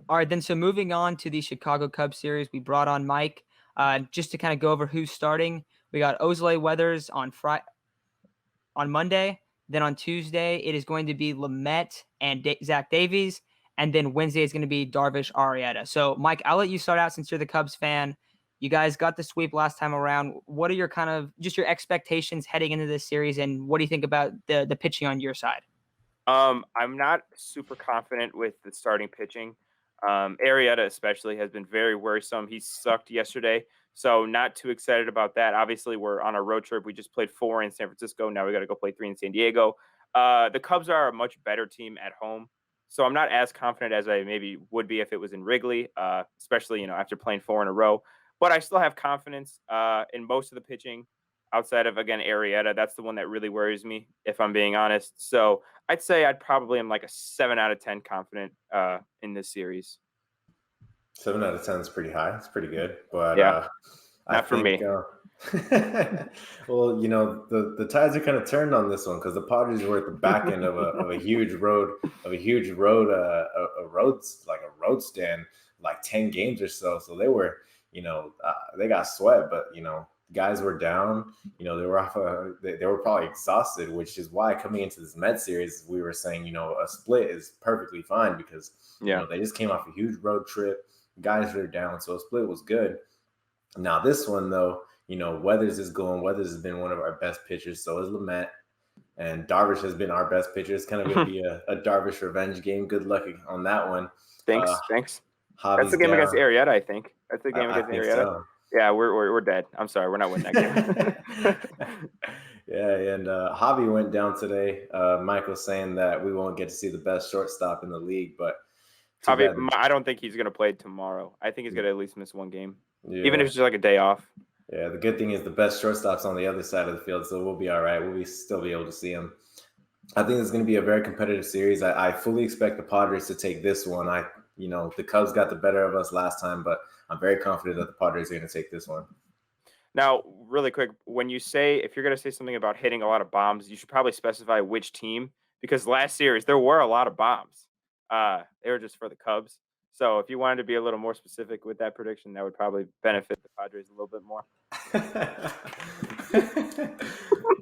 All right, then. So moving on to the Chicago Cubs series, we brought on Mike just to kind of go over who's starting. We got Ozley Weathers on Monday. Then on Tuesday, it is going to be Lamet and Zach Davies. And then Wednesday is going to be Darvish Arrieta. So, Mike, I'll let you start out since you're the Cubs fan. You guys got the sweep last time around. What are your kind of just your expectations heading into this series, and what do you think about the pitching on your side? I'm not super confident with the starting pitching. Arrieta especially has been very worrisome. He sucked yesterday, so not too excited about that. Obviously, we're on a road trip. We just played 4 in San Francisco. Now we got to go play 3 in San Diego. The Cubs are a much better team at home, so I'm not as confident as I maybe would be if it was in Wrigley, especially after playing 4 in a row. But I still have confidence in most of the pitching outside of, again, Arrieta. That's the one that really worries me, if I'm being honest. So I'd say I'd probably am like a 7 out of 10 confident in this series. 7 out of 10 is pretty high. It's pretty good, but Yeah, I not for think, me. well, the tides are kind of turned on this one because the Padres were at the back end of a huge road like a road stand, like 10 games or so. So they were, they got swept, but guys were down. They were they were probably exhausted, which is why coming into this Met series, we were saying, a split is perfectly fine because they just came off a huge road trip. Guys are down, so a split was good. Now this one though, Weathers is going. Weathers has been one of our best pitchers. So is Lamet, and Darvish has been our best pitcher. It's kind of going to be a Darvish revenge game. Good luck on that one. Thanks. That's the game down. against Arrieta, I think. That's the game against Arrieta. So. Yeah, we're dead. I'm sorry, we're not winning that game. Yeah, and Javi went down today. Michael's saying that we won't get to see the best shortstop in the league, but Javi, I don't think he's going to play tomorrow. I think he's going to at least miss one game, even if it's just like a day off. Yeah, the good thing is the best shortstop's on the other side of the field, so we'll be all right. We'll still be able to see him. I think it's going to be a very competitive series. I fully expect the Padres to take this one. The Cubs got the better of us last time, but I'm very confident that the Padres are going to take this one. Now, really quick, when you say, if you're going to say something about hitting a lot of bombs, you should probably specify which team, because last series there were a lot of bombs. They were just for the Cubs. So if you wanted to be a little more specific with that prediction, that would probably benefit the Padres a little bit more.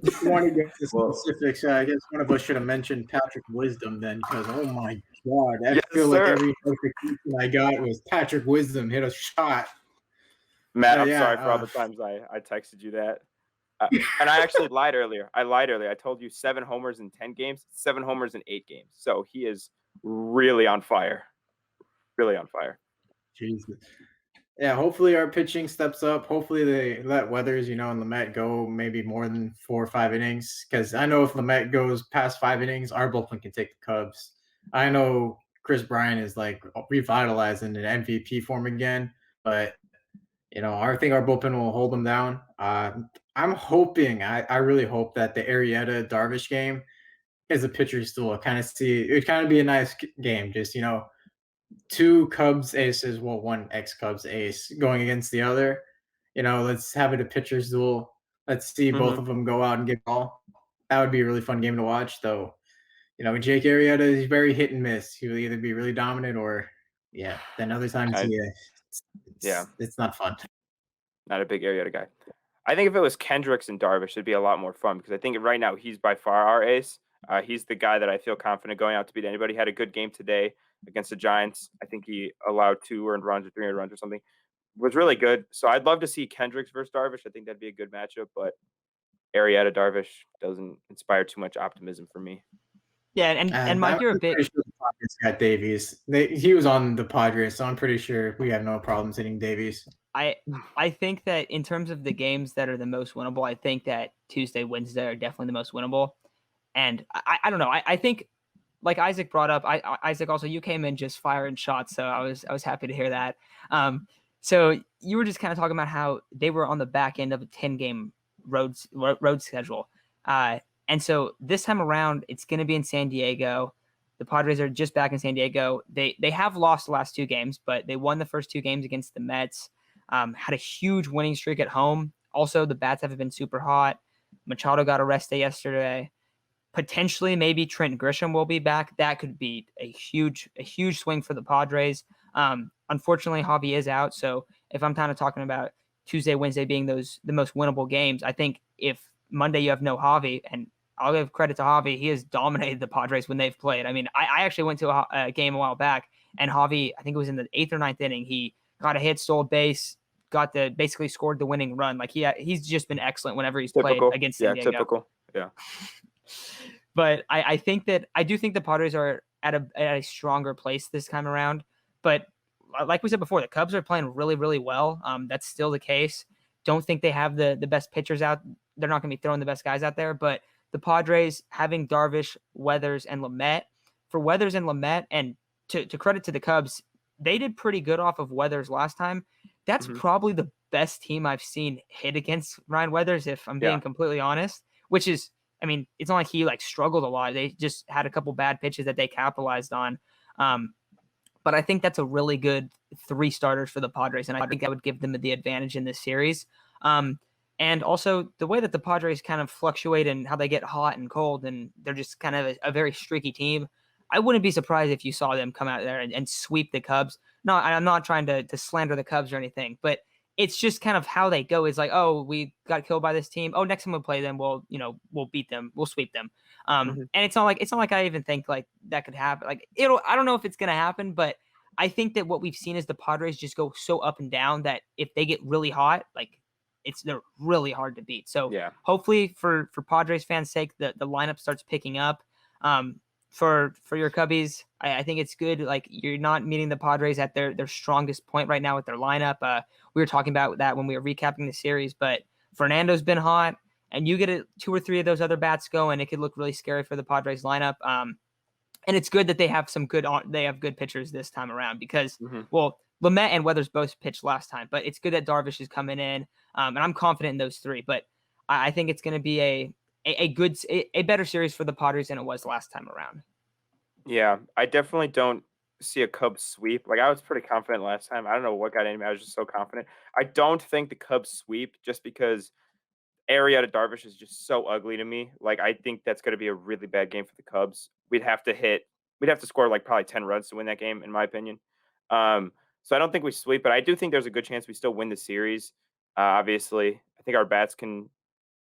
If you want to get to specifics, I guess one of us should have mentioned Patrick Wisdom then, because oh my God, I feel like every notification I got was Patrick Wisdom hit a shot. Matt, I'm sorry for all the times I texted you that. And I actually lied earlier. I told you 7 homers in 10 games, 7 homers in 8 games. So he is really on fire. Really on fire. Jesus. Yeah, hopefully our pitching steps up. Hopefully they let Weathers, and Lamet go maybe more than 4 or 5 innings. Because I know if Lamet goes past 5 innings, our bullpen can take the Cubs. I know Chris Bryant is like revitalized in an MVP form again, but I think our bullpen will hold them down. I'm hoping, I really hope that the Arrieta Darvish game is a pitcher's duel. It would kind of be a nice game. Just 2 Cubs aces, well, 1 ex-Cubs ace going against the other. Let's have it a pitcher's duel. Let's see both of them go out and get ball. That would be a really fun game to watch, though. Jake Arrieta is very hit and miss. He will either be really dominant or, then other times, it's not fun. Not a big Arrieta guy. I think if it was Kendricks and Darvish, it'd be a lot more fun because I think right now he's by far our ace. He's the guy that I feel confident going out to beat anybody. He had a good game today against the Giants. I think he allowed 2 earned runs or 3 earned runs or something. It was really good. So I'd love to see Kendricks versus Darvish. I think that'd be a good matchup, but Arrieta Darvish doesn't inspire too much optimism for me. Yeah, and Mike, you're a bit. Sure the Padres got Davies. He was on the Padres, so I'm pretty sure we have no problems hitting Davies. I think that in terms of the games that are the most winnable, I think that Tuesday, Wednesday are definitely the most winnable. And I don't know. I think, like Isaac brought up, Isaac, also you came in just firing shots, so I was happy to hear that. So you were just kind of talking about how they were on the back end of a 10-game road schedule. And so this time around, it's going to be in San Diego. The Padres are just back in San Diego. They have lost the last 2 games, but they won the first 2 games against the Mets. Had a huge winning streak at home. Also, the bats haven't been super hot. Machado got a rest day yesterday. Potentially, maybe Trent Grisham will be back. That could be a huge swing for the Padres. Unfortunately, Javi is out. So if I'm kind of talking about Tuesday, Wednesday being the most winnable games, I think if Monday you have no Javi, and I'll give credit to Javi, he has dominated the Padres when they've played. I mean, I actually went to a game a while back, and Javi, I think it was in the 8th or 9th inning, he got a hit, stole a base, basically scored the winning run. Like he's just been excellent whenever he's played against San Diego. Typical. Yeah. But I think that I do think the Padres are at a stronger place this time around. But like we said before, the Cubs are playing really, really well. That's still the case. Don't think they have the best pitchers out. They're not going to be throwing the best guys out there. But the Padres having Darvish, Weathers, and Lamet, for Weathers and Lamet, and to credit to the Cubs, they did pretty good off of Weathers last time. That's probably the best team I've seen hit against Ryan Weathers, if I'm being completely honest, which is, I mean, it's not like he struggled a lot. They just had a couple bad pitches that they capitalized on. But I think that's a really good 3 starters for the Padres, and I think that would give them the advantage in this series. And also the way that the Padres kind of fluctuate and how they get hot and cold, and they're just kind of a very streaky team. I wouldn't be surprised if you saw them come out there and sweep the Cubs. No, I'm not trying to slander the Cubs or anything, but it's just kind of how they go. It's like, oh, we got killed by this team. Oh, next time we play them, we'll beat them. We'll sweep them. And it's not like I even think that could happen. I don't know if it's going to happen, but I think that what we've seen is the Padres just go so up and down that if they get really hot, they're really hard to beat. So hopefully for Padres fans' sake, the lineup starts picking up. For your Cubbies, I think it's good. You're not meeting the Padres at their strongest point right now with their lineup. We were talking about that when we were recapping the series, but Fernando's been hot, and you get 2 or 3 of those other bats going, it could look really scary for the Padres lineup. And it's good that they have good pitchers this time around because, well, Lamet and Weathers both pitched last time, but it's good that Darvish is coming in, and I'm confident in those 3. But I think it's going to be a better series for the Padres than it was last time around. Yeah, I definitely don't see a Cubs sweep. I was pretty confident last time. I don't know what got into me. I was just so confident. I don't think the Cubs sweep just because Arrieta Darvish is just so ugly to me. I think that's going to be a really bad game for the Cubs. We'd have to score probably 10 runs to win that game, in my opinion. So I don't think we sweep, but I do think there's a good chance we still win the series. Obviously, I think our bats can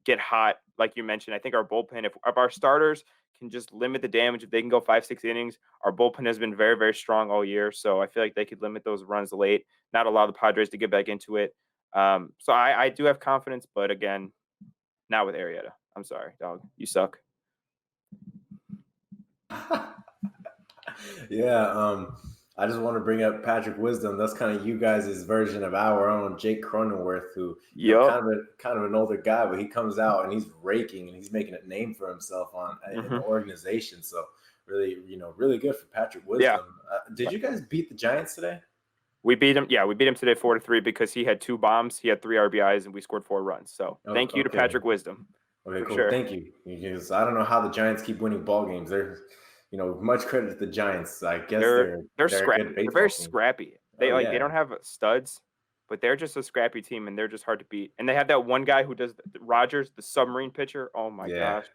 get hot, like you mentioned. I think our bullpen, if our starters can just limit the damage, if they can go 5-6 innings, our bullpen has been very, very strong all year. So I feel like they could limit those runs late, not allow the Padres to get back into it. So I do have confidence, but again, not with Arrieta. I'm sorry, dog. You suck. Yeah. I just want to bring up Patrick Wisdom. That's kind of you guys' version of our own Jake Cronenworth, who kind of an older guy, but he comes out and he's raking and he's making a name for himself in the organization. So really, really good for Patrick Wisdom. Yeah. Did you guys beat the Giants today? We beat him. Yeah, we beat him today 4-3 because he had 2 bombs, he had 3 RBIs, and we scored 4 runs. So thank you to Patrick Wisdom. Okay, cool. Sure. Thank you. Because I don't know how the Giants keep winning ball games. They're much credit to the Giants. I guess they're scrappy. They're very scrappy. They they don't have studs, but they're just a scrappy team, and they're just hard to beat. And they have that one guy who does Rogers, the submarine pitcher. Oh my gosh.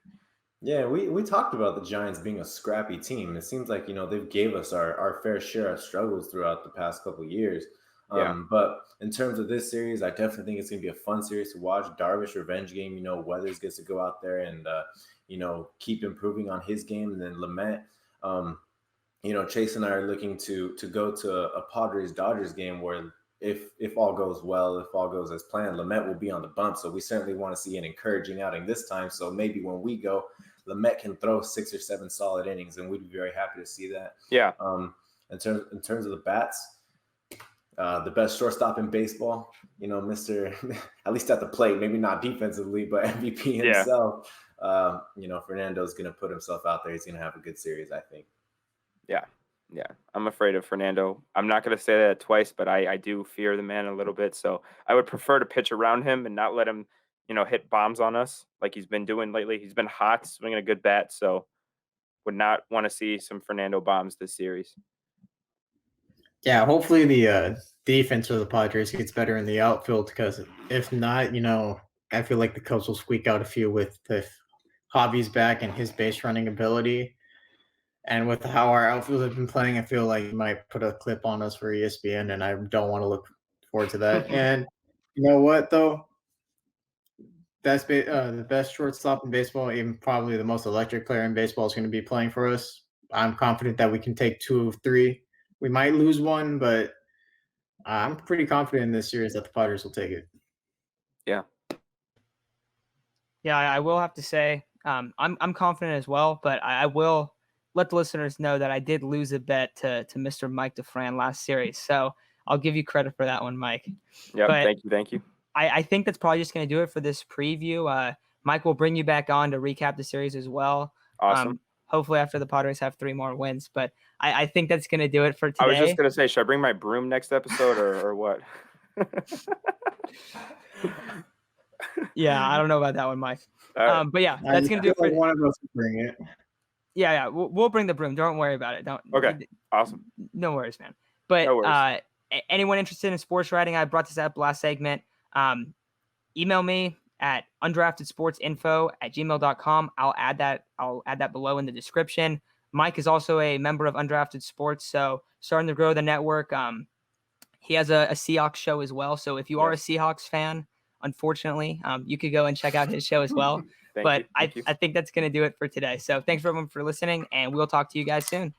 Yeah, we talked about the Giants being a scrappy team. It seems like they've gave us our fair share of struggles throughout the past couple of years. But in terms of this series, I definitely think it's going to be a fun series to watch. Darvish revenge game. Weathers gets to go out there and keep improving on his game, and then Lamet. Chase and I are looking to go to a Padres Dodgers game where if all goes well, if all goes as planned, Lamet will be on the bump. So we certainly want to see an encouraging outing this time. So maybe when we go, Lamet can throw 6 or 7 solid innings, and we'd be very happy to see that. Yeah. In terms of the bats, the best shortstop in baseball, Mr. at least at the plate, maybe not defensively, but MVP himself. Fernando's going to put himself out there. He's going to have a good series, I think. Yeah. I'm afraid of Fernando. I'm not going to say that twice, but I do fear the man a little bit. So I would prefer to pitch around him and not let him, hit bombs on us like he's been doing lately. He's been hot, swinging a good bat. So would not want to see some Fernando bombs this series. Yeah, hopefully the defense of the Padres gets better in the outfield, because if not, I feel like the Cubs will squeak out a few with Javi's back and his base running ability. And with how our outfield have been playing, I feel like he might put a clip on us for ESPN, and I don't want to look forward to that. And you know what, though? That's the best shortstop in baseball, even probably the most electric player in baseball, is going to be playing for us. I'm confident that we can take 2 of 3. We might lose one, but I'm pretty confident in this series that the Padres will take it. Yeah. Yeah, I will have to say I'm confident as well, but I will let the listeners know that I did lose a bet to Mr. Mike DeFran last series. So I'll give you credit for that one, Mike. Yeah, But thank you. I think that's probably just going to do it for this preview. Mike will bring you back on to recap the series as well. Awesome. Hopefully after the Padres have 3 more wins. But I think that's going to do it for today. I was just going to say, should I bring my broom next episode or what? Yeah, I don't know about that one, Mike. Right. But yeah, that's going to do it for one of us will bring it. Yeah, we'll bring the broom. Don't worry about it. Okay, awesome. No worries, man. But no worries. Anyone interested in sports writing, I brought this up last segment. Email me at undraftedsportsinfo@gmail.com. I'll add that below in the description. Mike is also a member of Undrafted Sports, so starting to grow the network. He has a Seahawks show as well. So if you are a Seahawks fan, unfortunately, you could go and check out his show as well. Thank you. I think that's going to do it for today. So thanks for everyone for listening, and we'll talk to you guys soon.